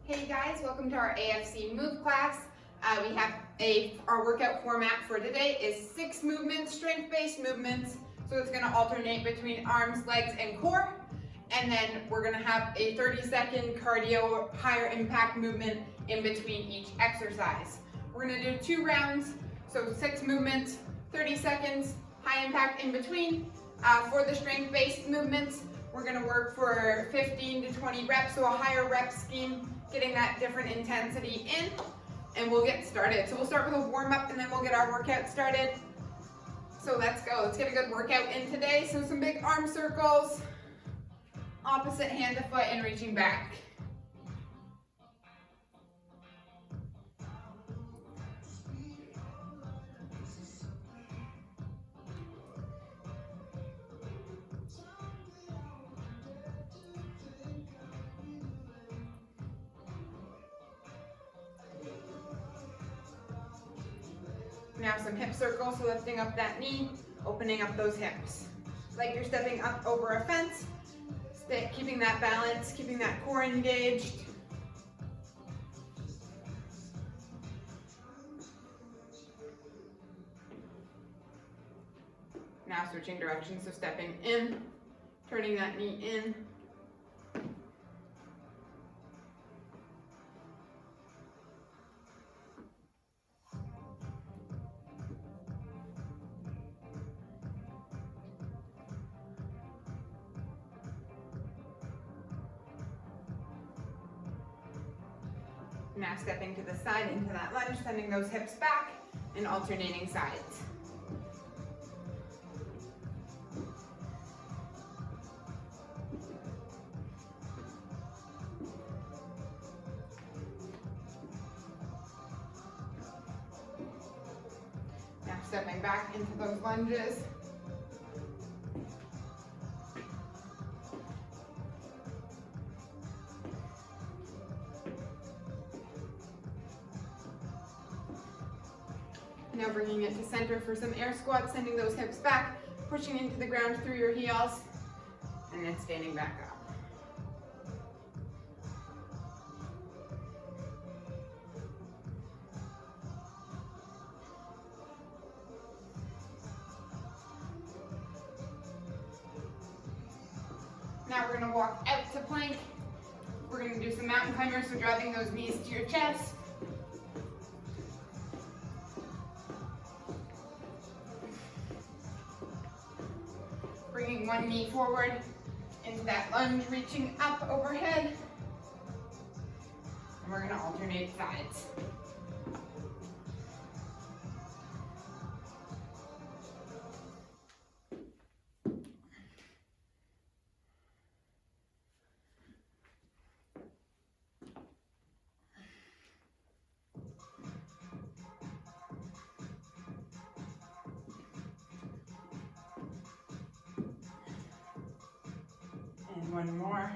Hey guys, welcome to our AFC Move Class. We have our workout format for today is 6 movements, strength-based movements. So it's gonna alternate between arms, legs, and core. And then we're gonna have a 30-second cardio, higher impact movement in between each exercise. We're gonna do 2 rounds, so 6 movements, 30 seconds, high impact in between. For the strength-based movements, we're gonna work for 15 to 20 reps, so a higher rep scheme, getting that different intensity in, and we'll get started. So we'll start with a warm-up and then we'll get our workout started. So let's go, let's get a good workout in today. So some big arm circles, opposite hand to foot and reaching back. Now some hip circles, so lifting up that knee, opening up those hips. Like you're stepping up over a fence, keeping that balance, keeping that core engaged. Now switching directions, so stepping in, turning that knee in. Now stepping to the side into that lunge, sending those hips back and alternating sides. Now stepping back into those lunges. Now bringing it to center for some air squats, sending those hips back, pushing into the ground through your heels, and then standing back up. Now we're gonna walk out to plank. We're gonna do some mountain climbers, so driving those knees to your chest. Bringing one knee forward into that lunge, reaching up overhead. And we're gonna alternate sides. And one more.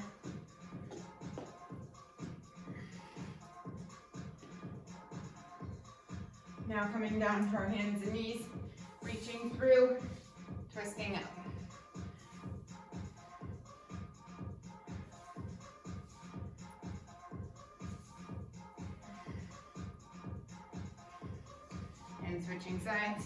Now coming down to our hands and knees, reaching through, twisting up. And switching sides.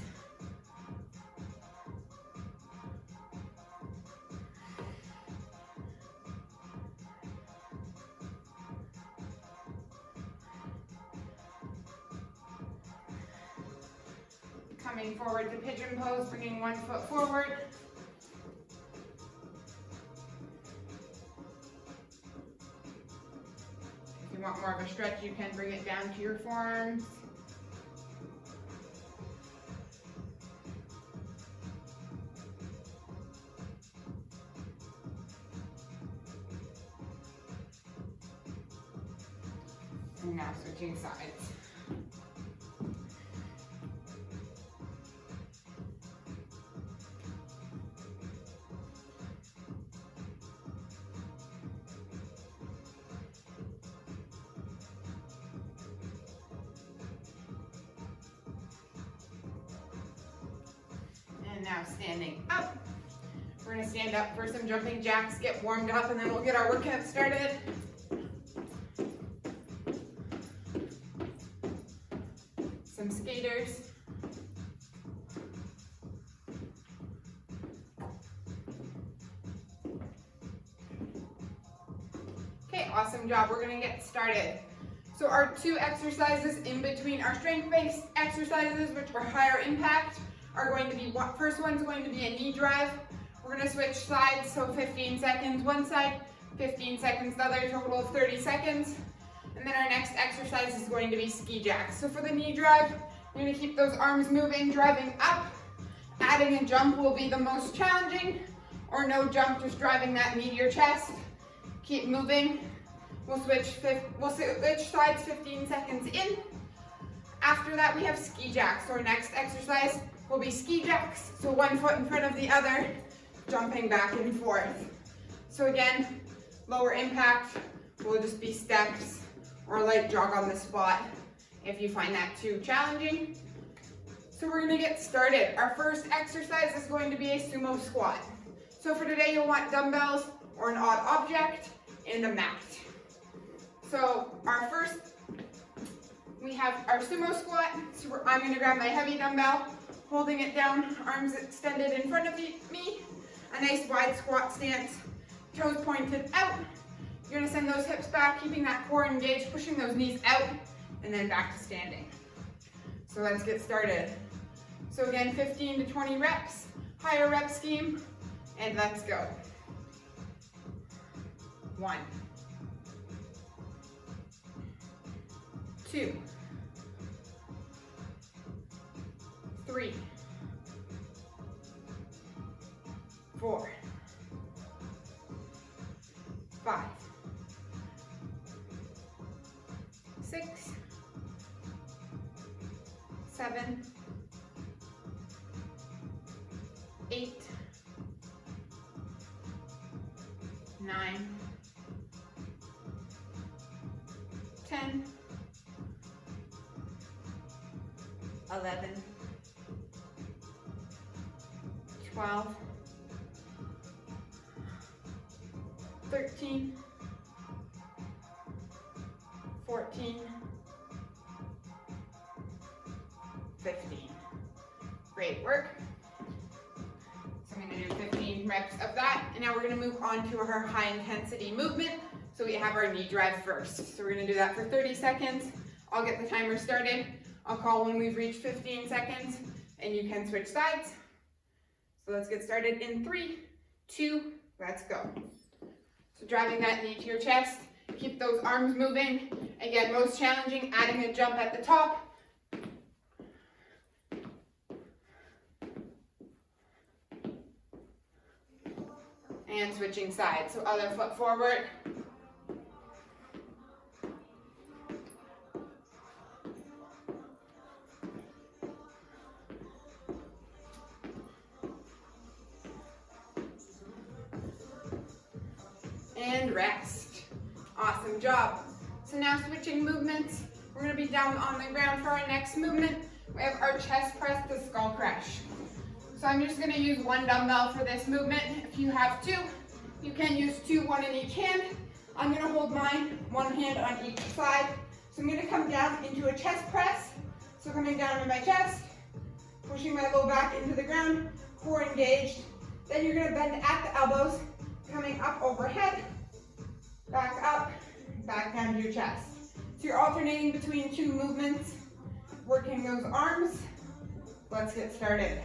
Coming forward to pigeon pose, bringing one foot forward. If you want more of a stretch, you can bring it down to your forearms. And now switching sides. And now standing up. We're gonna stand up for some jumping jacks, get warmed up, and then we'll get our workout started. Okay, awesome job. We're gonna get started. So our two exercises in between our strength-based exercises, which are higher impact, are going to be, first one's going to be a knee drive. We're gonna switch sides, so 15 seconds one side, 15 seconds the other, total of 30 seconds. And then our next exercise is going to be ski jacks. So for the knee drive, you're gonna keep those arms moving, driving up. Adding a jump will be the most challenging, or no jump, just driving that knee to your chest. Keep moving. We'll switch sides 15 seconds in. After that, we have ski jacks. So our next exercise will be ski jacks. So one foot in front of the other, jumping back and forth. So again, lower impact will just be steps or light jog on the spot if you find that too challenging. So we're gonna get started. Our first exercise is going to be a sumo squat. So for today, you'll want dumbbells or an odd object and a mat. So our first, we have our sumo squat. So I'm gonna grab my heavy dumbbell, holding it down, arms extended in front of me. A nice wide squat stance, toes pointed out. You're gonna send those hips back, keeping that core engaged, pushing those knees out, and then back to standing. So let's get started. So again, 15 to 20 reps, higher rep scheme, and let's go. 1, 2, 3, 4, 5, 6, 7, 8, 9, 10, 11, 12, 13, 14, 15. Great work. So I'm going to do 15 reps of that, and now we're going to move on to our high intensity movement. So we have our knee drive first. So we're going to do that for 30 seconds. I'll get the timer started. I'll call when we've reached 15 seconds, and you can switch sides. So let's get started in 3, 2, let's go. So driving that knee to your chest, keep those arms moving. Again, most challenging, adding a jump at the top. And switching sides, so other foot forward. And rest. Awesome job. So now switching movements, we're gonna be down on the ground for our next movement. We have our chest press to skull crush. So I'm just gonna use one dumbbell for this movement. If you have two, you can use two, one in each hand. I'm gonna hold mine, one hand on each side. So I'm gonna come down into a chest press. So coming down to my chest, pushing my low back into the ground, core engaged. Then you're gonna bend at the elbows, coming up overhead, back up, back down to your chest. So you're alternating between two movements, working those arms. Let's get started.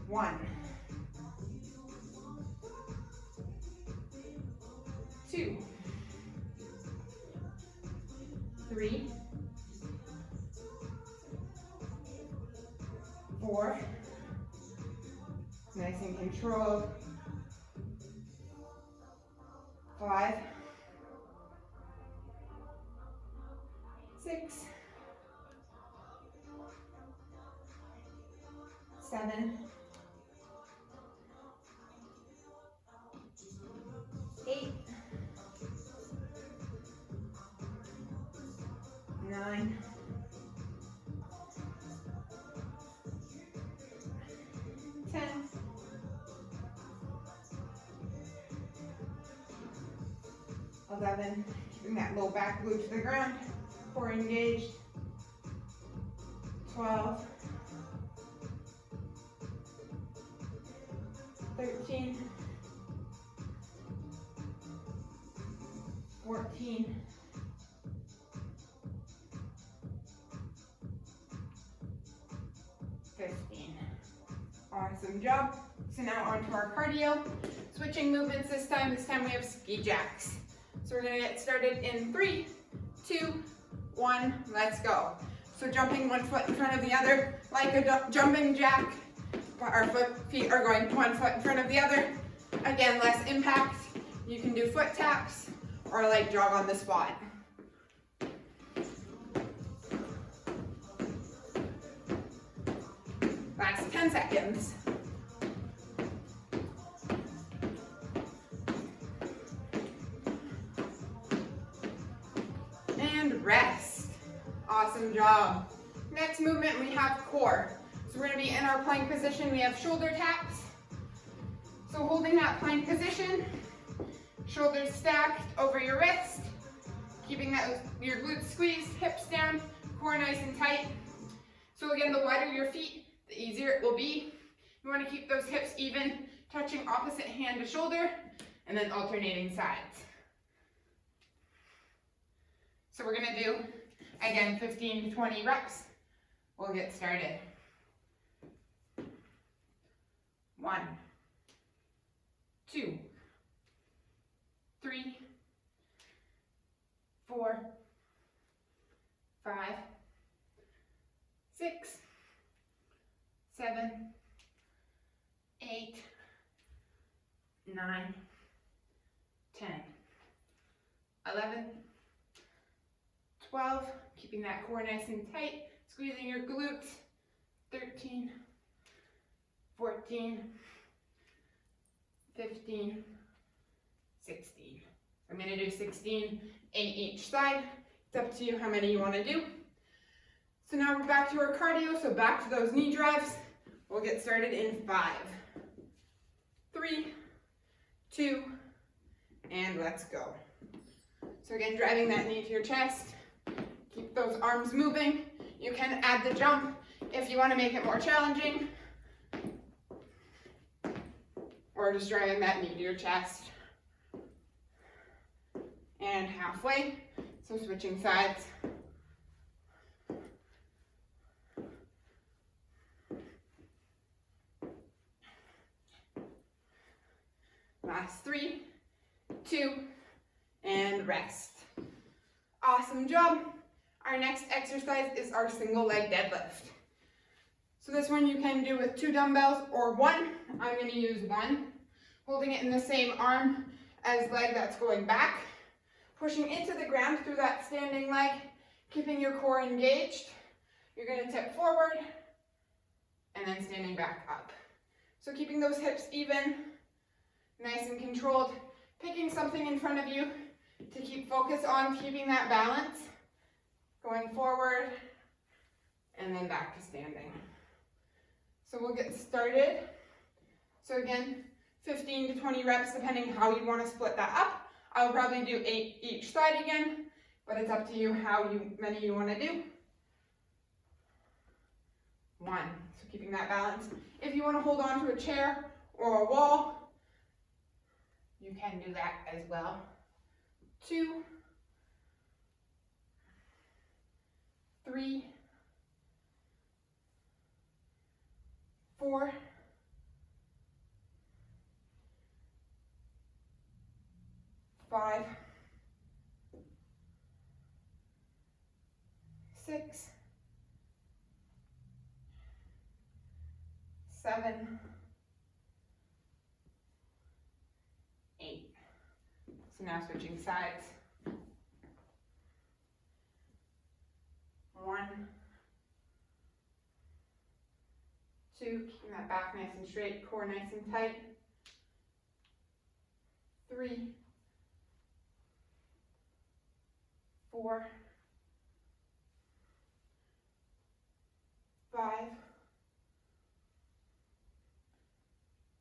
1, 2, 3, 4, nice and controlled, 5, 6, 7, 8, 9, 10, 11, keeping that low back glute to the ground, core engaged, 12, 13, 14, 15. Awesome job. So now onto our cardio. Switching movements this time. This time we have ski jacks. So we're gonna get started in 3, 2, 1, let's go. So jumping one foot in front of the other, like a jumping jack. Our feet are going one foot in front of the other. Again, less impact. You can do foot taps or like jog on the spot. Last 10 seconds. And rest. Awesome job. Next movement, we have core. So we're gonna be in our plank position. We have shoulder taps. So holding that plank position, shoulders stacked over your wrist, keeping your glutes squeezed, hips down, core nice and tight. So again, the wider your feet, the easier it will be. You wanna keep those hips even, touching opposite hand to shoulder, and then alternating sides. So we're gonna do, again, 15 to 20 reps. We'll get started. 1, 2, 3, 4, 5, 6, 7, 8, 9, 10, 11, 12, keeping that core nice and tight, squeezing your glutes, 13, 14, 15, 16. I'm going to do 16, 8 each side. It's up to you how many you want to do. So now we're back to our cardio, so back to those knee drives. We'll get started in 5, 3, 2, and let's go. So again, driving that knee to your chest. Keep those arms moving. You can add the jump if you want to make it more challenging. Or just driving that knee to your chest. And halfway, so switching sides. Last 3, 2, and rest. Awesome job. Our next exercise is our single leg deadlift. So this one you can do with 2 dumbbells or 1. I'm going to use 1. Holding it in the same arm as leg that's going back. Pushing into the ground through that standing leg, keeping your core engaged. You're going to tip forward and then standing back up. So keeping those hips even, nice and controlled. Picking something in front of you to keep focus on keeping that balance. Going forward and then back to standing. So we'll get started. So again, 15 to 20 reps depending how you want to split that up. I'll probably do 8 each side again, but it's up to you how many you want to do. 1, so keeping that balance. If you want to hold on to a chair or a wall, you can do that as well. 2, 3, 4, 5, 6, 7, 8. So now switching sides. 1, 2, keeping that back nice and straight, core nice and tight. 3, 4, 5,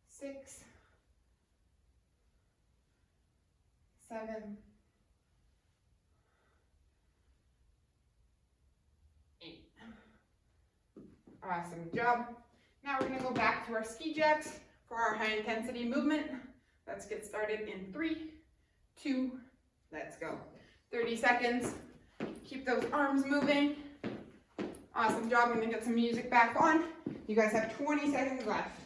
6, 7, 8. Awesome job. Now we're going to go back to our ski jacks for our high intensity movement. Let's get started in 3, 2, Let's go. 30 seconds. Keep those arms moving. Awesome job. I'm gonna get some music back on. You guys have 20 seconds left.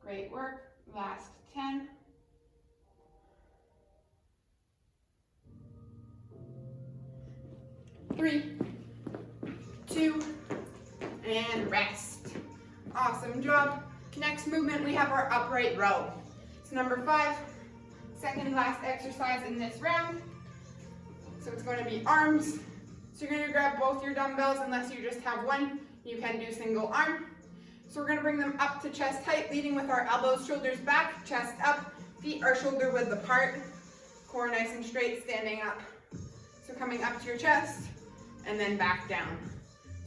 Great work. Last 10. 3, 2, and rest. Awesome job. Next movement, we have our upright row. It's number 5, second last exercise in this round. So it's going to be arms. So you're going to grab both your dumbbells, unless you just have one, you can do single arm. So we're going to bring them up to chest height, leading with our elbows, shoulders back, chest up, feet are shoulder width apart, core nice and straight, standing up. So coming up to your chest, and then back down.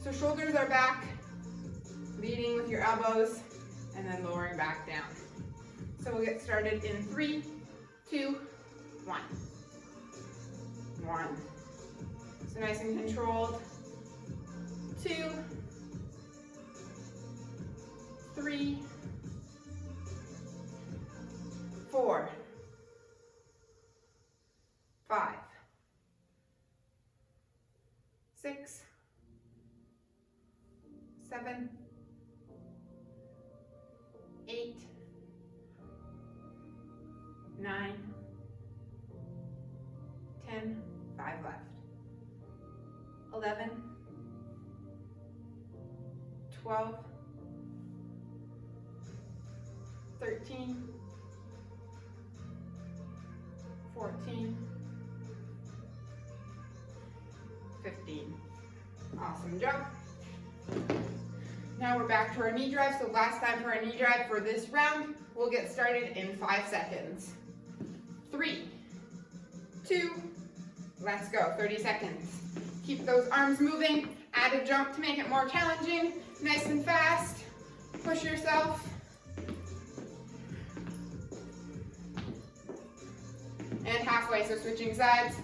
So shoulders are back, leading with your elbows, and then lowering back down. So we'll get started in 3, 2, 1. 1. So nice and controlled. 2, 3, 4, 5, 6, 7, 8, 9, 10, 5 left, 11, 12, 13, 14, 15. Awesome job. Now we're back to our knee drive. So last time for our knee drive for this round, we'll get started in 5 seconds. 3, 2, let's go. 30 seconds. Keep those arms moving. Add a jump to make it more challenging. Nice and fast. Push yourself. And halfway, so switching sides.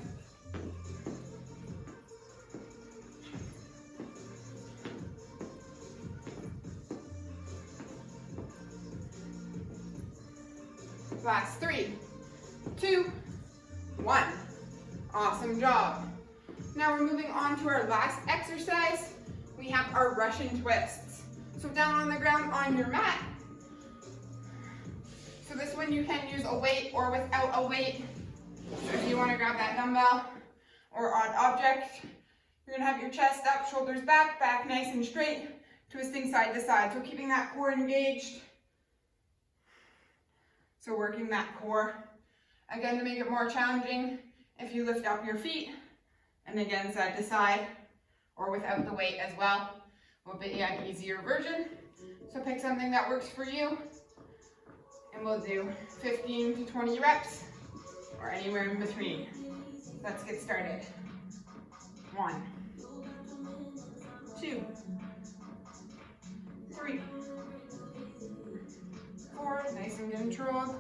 Last 3, 2, 1. Awesome job. Now we're moving on to our last exercise. We have our Russian twists. So down on the ground on your mat. So this one you can use a weight or without a weight. So if you want to grab that dumbbell or odd object, you're going to have your chest up, shoulders back, back nice and straight, twisting side to side. So keeping that core engaged. So working that core. Again, to make it more challenging, if you lift up your feet, and again, side to side, or without the weight as well, will be an easier version. So pick something that works for you, and we'll do 15 to 20 reps, or anywhere in between. Let's get started. 1, 2, 3, 4, nice and controlled.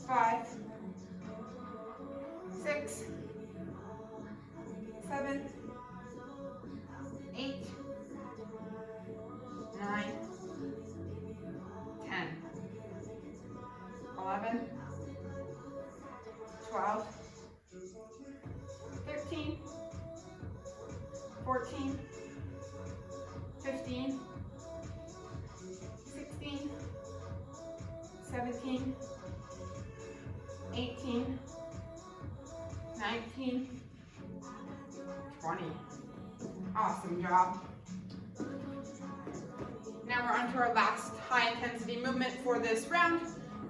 5, 6, 7, 8, 9, 10, 11, 12, 13, 14, 15, 16, 17, 18, 19, 20. Awesome job. Now we're on to our last high intensity movement for this round.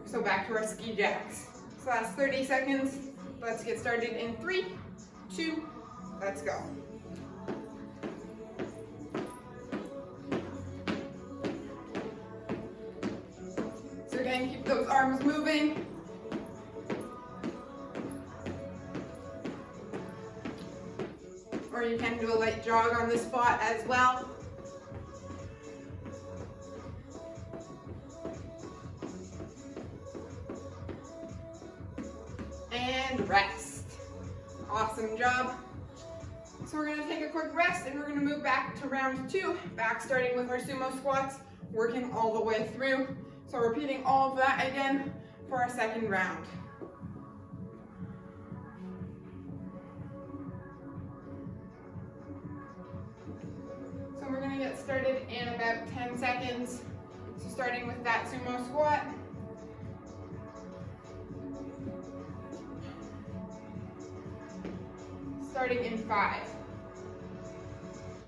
So back to our ski jacks. So last 30 seconds. Let's get started in 3, 2, let's go. So again, keep those arms moving. Or you can do a light jog on the spot as well. And rest. Awesome job. So we're going to take a quick rest and we're going to move back to round 2. Back starting with our sumo squats working all the way through. So repeating all of that again for our second round. So we're gonna get started in about 10 seconds. So starting with that sumo squat. Starting in 5,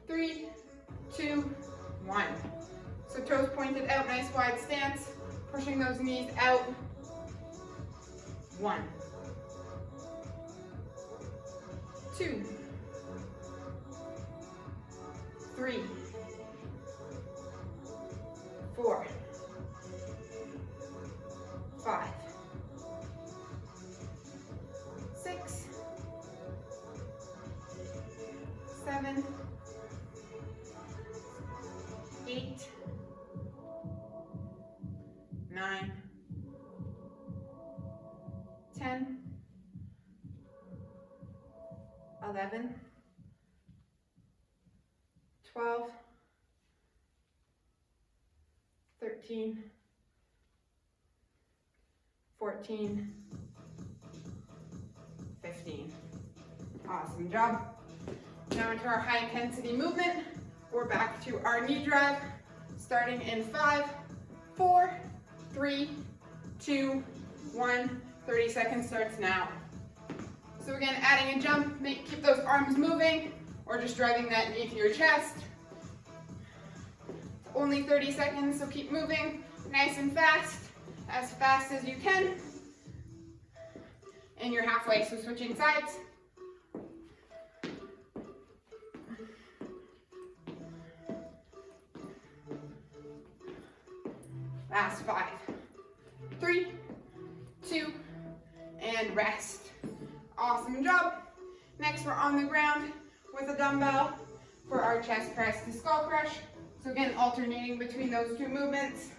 3, 2, 1. So toes pointed out, nice wide stance, pushing those knees out. 1, 2, 3, 4, 5, 6, 7, 8, 9, 10, 11, 12, 13, 14, 15. Awesome job. Now into our high intensity movement. We're back to our knee drive, starting in 5, 4, 3, 2, 1. 30 seconds starts now. So again, adding a jump, keep those arms moving, or just driving that knee to your chest. It's only 30 seconds, so keep moving nice and fast as you can. And you're halfway, so switching sides. Last 5, 3, 2, and rest. Awesome job. Next, we're on the ground with a dumbbell for our chest press to skull crush. So again, alternating between those two movements.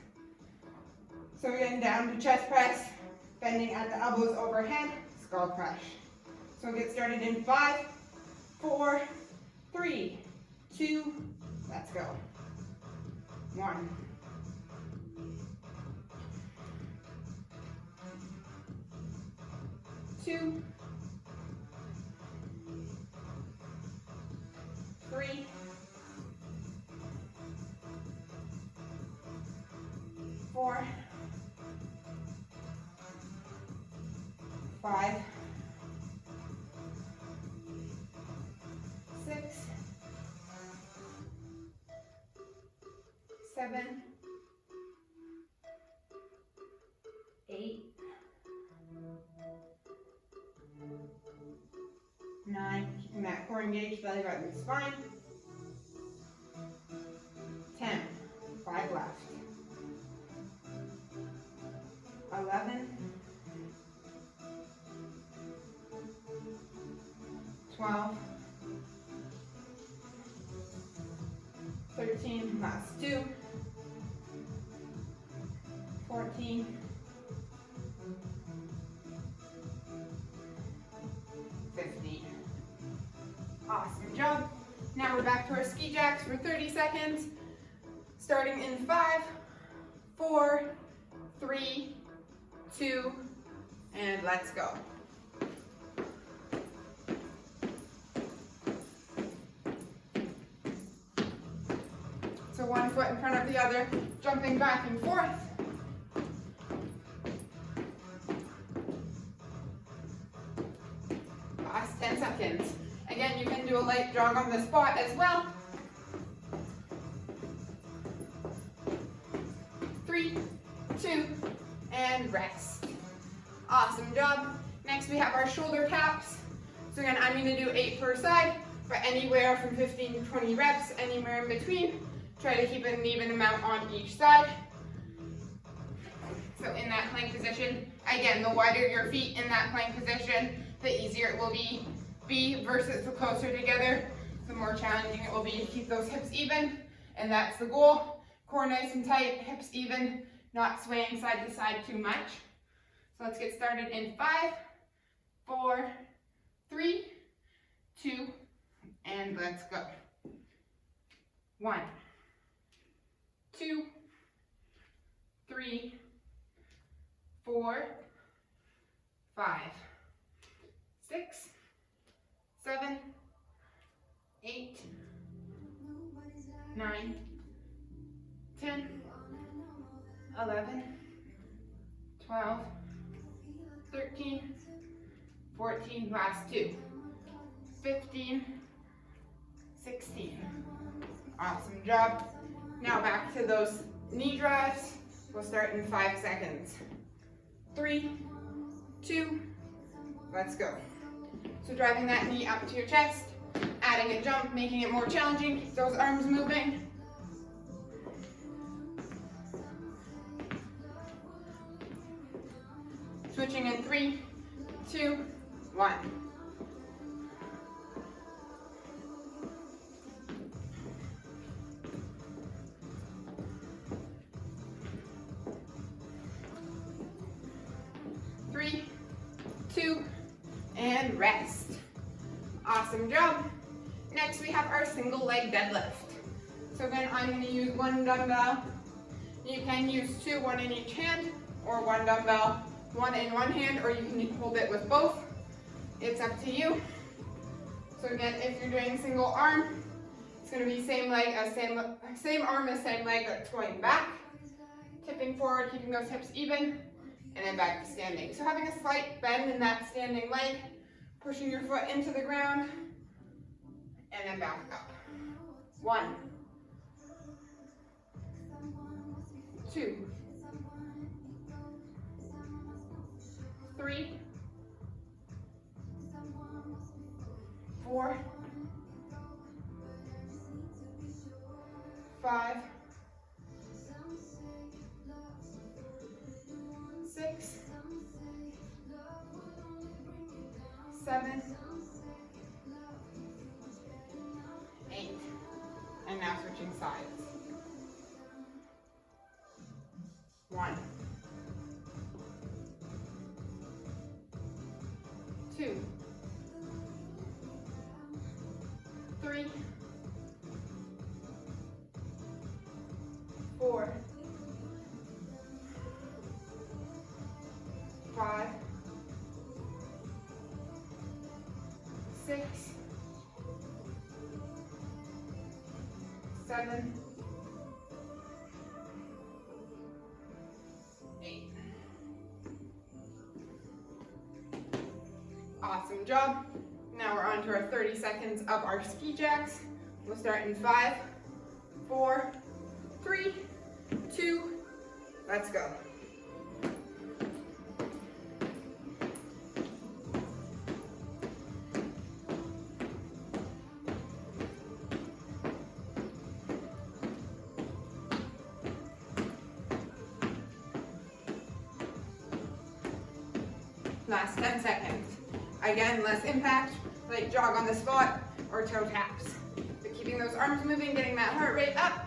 So again, down to chest press, bending at the elbows overhead, skull crush. So we'll get started in 5, 4, 3, 2, let's go. 1, 2, 3, 4, 5, 6, 7, 8, 9, keeping that core engaged, belly button, spine. 10, 5 left. 11, 12, 13, last 2, 14, 15. Awesome job. Now we're back to our ski jacks for 30 seconds, starting in 5, 4, 3, 2, and let's go. So one foot in front of the other, jumping back and forth. Last 10 seconds. Again, you can do a light jog on the spot as well. 3, 2, and rest. Awesome job. Next we have our shoulder taps. So again, I'm going to do 8 per side, but anywhere from 15 to 20 reps, anywhere in between. Try to keep an even amount on each side. So in that plank position, again, the wider your feet in that plank position, the easier it will be versus the closer together, the more challenging it will be to keep those hips even, and that's the goal. Core nice and tight, hips even, not swaying side to side too much. So let's get started in 5, 4, 3, 2, and let's go. 1, 2, 3, 4, 5, 6, 7, 8, 9, 10, 11, 12, 13, 14, last 2, 15, 16. Awesome job. Now back to those knee drives. We'll start in 5 seconds. 3, 2, let's go. So driving that knee up to your chest, adding a jump, making it more challenging, keep those arms moving. Switching in 3, 2, 1. Three, 2, and rest. Awesome job. Next we have our single leg deadlift. So again, I'm going to use 1 dumbbell. You can use 2, 1 in each hand, or 1 dumbbell, 1 in 1 hand, or you can hold it with both. It's up to you. So again, if you're doing single arm, it's going to be same leg as same arm as same leg, that's going back, tipping forward, keeping those hips even, and then back to standing. So having a slight bend in that standing leg, pushing your foot into the ground, and then back up. 1, 2, 3, 4, 5, 6, 7, 8, and now switching sides. 1, 2, 3, 4, 5, 6, 7, 8. Awesome job. Now we're on to our 30 seconds of our ski jacks. We'll start in 5, 4, 3, 2, let's go. Last 10 seconds. Again, less impact, like jog on the spot or toe taps. But keeping those arms moving, getting that heart rate up.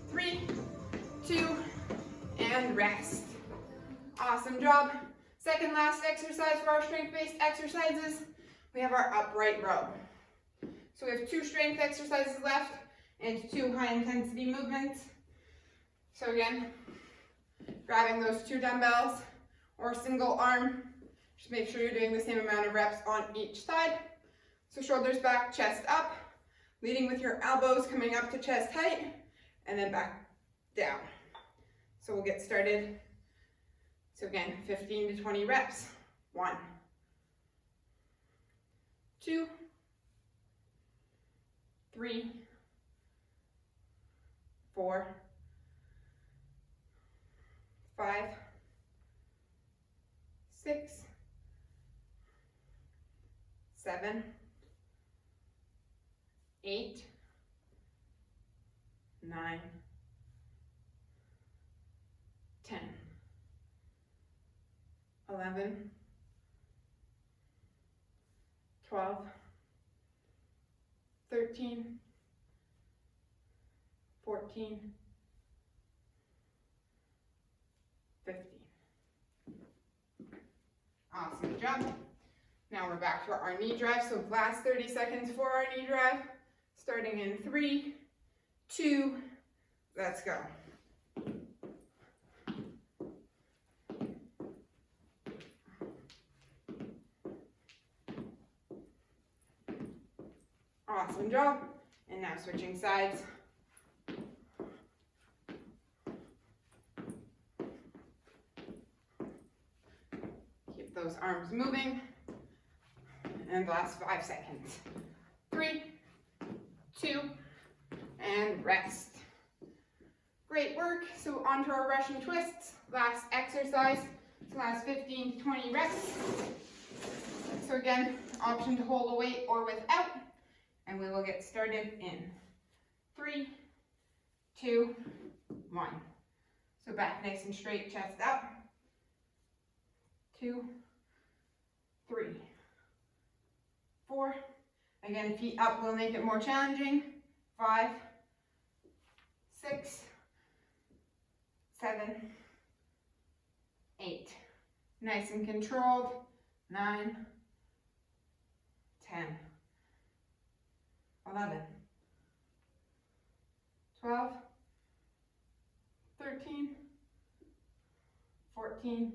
3, 2, and rest. Awesome job. Second last exercise for our strength-based exercises, we have our upright row. So we have 2 strength exercises left and 2 high-intensity movements. So again, grabbing those 2 dumbbells or single arm. Just make sure you're doing the same amount of reps on each side. So shoulders back, chest up, leading with your elbows coming up to chest height, and then back down. So we'll get started. So again, 15 to 20 reps. 1, 2, 3, 4, 5, 6, 7, 8, 9, 10, 11, 12, 13, 14, 15. Awesome job. Now we're back to our knee drive. So last 30 seconds for our knee drive. Starting in 3, 2, let's go. Awesome job. And now switching sides. Keep those arms moving. And the last 5 seconds. 3, 2, and rest. Great work. So on to our Russian twists. Last exercise. So last 15 to 20 reps. So again, option to hold a weight or without. And we will get started in 3, 2, 1. So back nice and straight, chest up. 2, 3, 4. Again, feet up will make it more challenging. 5, 6, 7, 8. Nice and controlled. 9, 10, 11, 12, 13, 14,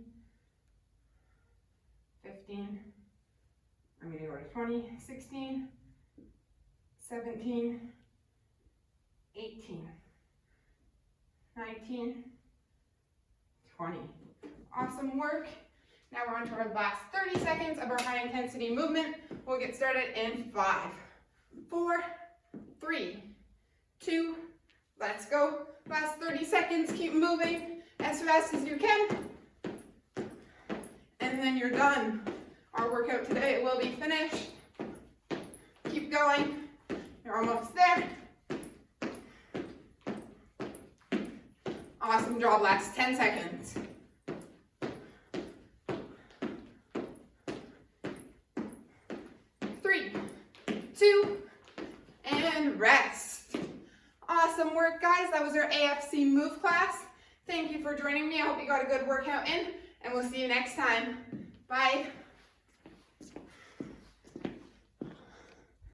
15, I'm going to go to 20, 16, 17, 18, 19, 20. Awesome work. Now we're on to our last 30 seconds of our high intensity movement. We'll get started in 5, 4, 3, 2, let's go. Last 30 seconds, keep moving as fast as you can. And then you're done. Our workout today will be finished. Keep going. You're almost there. Awesome job, last 10 seconds. 3, 2, and rest. Awesome work, guys. That was our AFC Move class. Thank you for joining me. I hope you got a good workout in, and we'll see you next time. Bye.